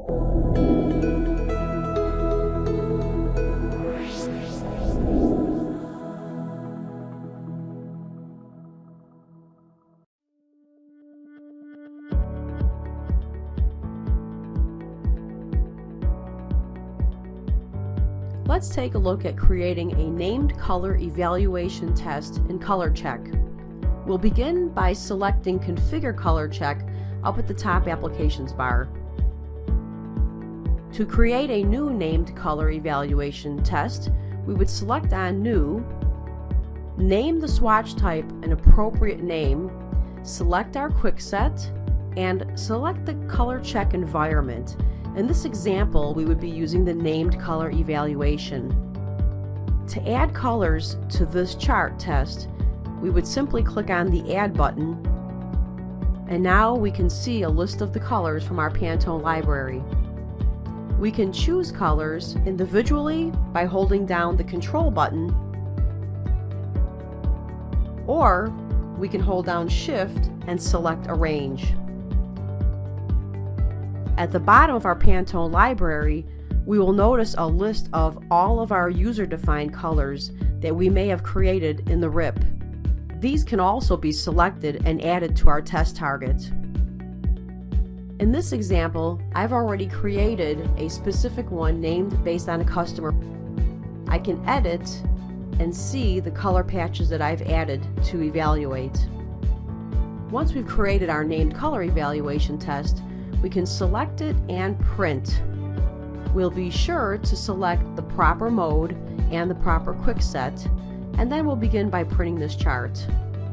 Let's take a look at creating a named color evaluation test in Color Check. We'll begin by selecting Configure Color Check up at the top Applications bar. To create a new named color evaluation test, we would select on New, name the swatch type an appropriate name, select our quick set, and select the Color Check environment. In this example, we would be using the named color evaluation. To add colors to this chart test, we would simply click on the Add button, and now we can see a list of the colors from our Pantone library. We can choose colors individually by holding down the Control button, or we can hold down Shift and select Arrange. At the bottom of our Pantone library, we will notice a list of all of our user-defined colors that we may have created in the RIP. These can also be selected and added to our test target. In this example, I've already created a specific one named based on a customer. I can edit and see the color patches that I've added to evaluate. Once we've created our named color evaluation test, we can select it and print. We'll be sure to select the proper mode and the proper quick set, and then we'll begin by printing this chart.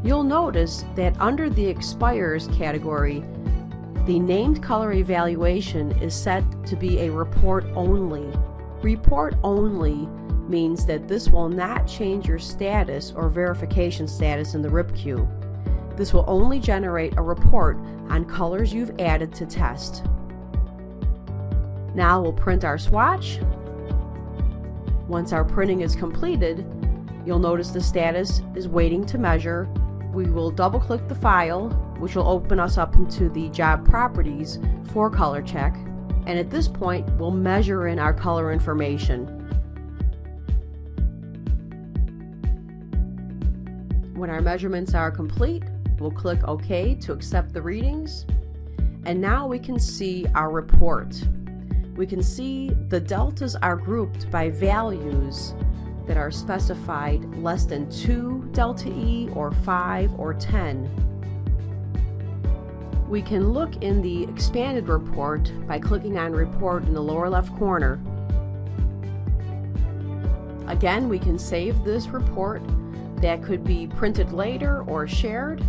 You'll notice that under the Expires category, the named color evaluation is set to be a report only. Report only means that this will not change your status or verification status in the RIP queue. This will only generate a report on colors you've added to test. Now we'll print our swatch. Once our printing is completed, you'll notice the status is waiting to measure. We will double-click the file, which will open us up into the job properties for Color Check, and at this point we'll measure in our color information. When our measurements are complete, we'll click OK to accept the readings, and now we can see our report. We can see the deltas are grouped by values that are specified less than 2 delta E or 5 or 10. We can look in the expanded report by clicking on Report in the lower left corner. Again, we can save this report. That could be printed later or shared.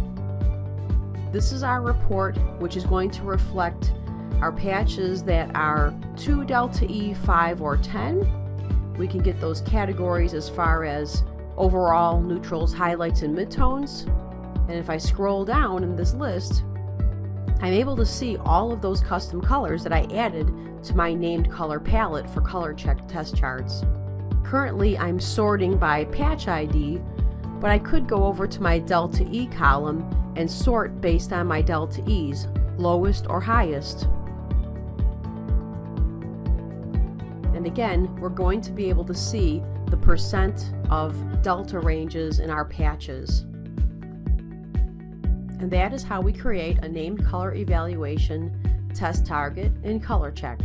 This is our report, which is going to reflect our patches that are 2 delta E, 5, or 10. We can get those categories as far as overall, neutrals, highlights, and midtones. And if I scroll down in this list, I'm able to see all of those custom colors that I added to my named color palette for Color Check test charts. Currently, I'm sorting by patch ID, but I could go over to my delta E column and sort based on my delta E's, lowest or highest. And again, we're going to be able to see the percent of delta ranges in our patches. And that is how we create a named color evaluation test target in Color Check.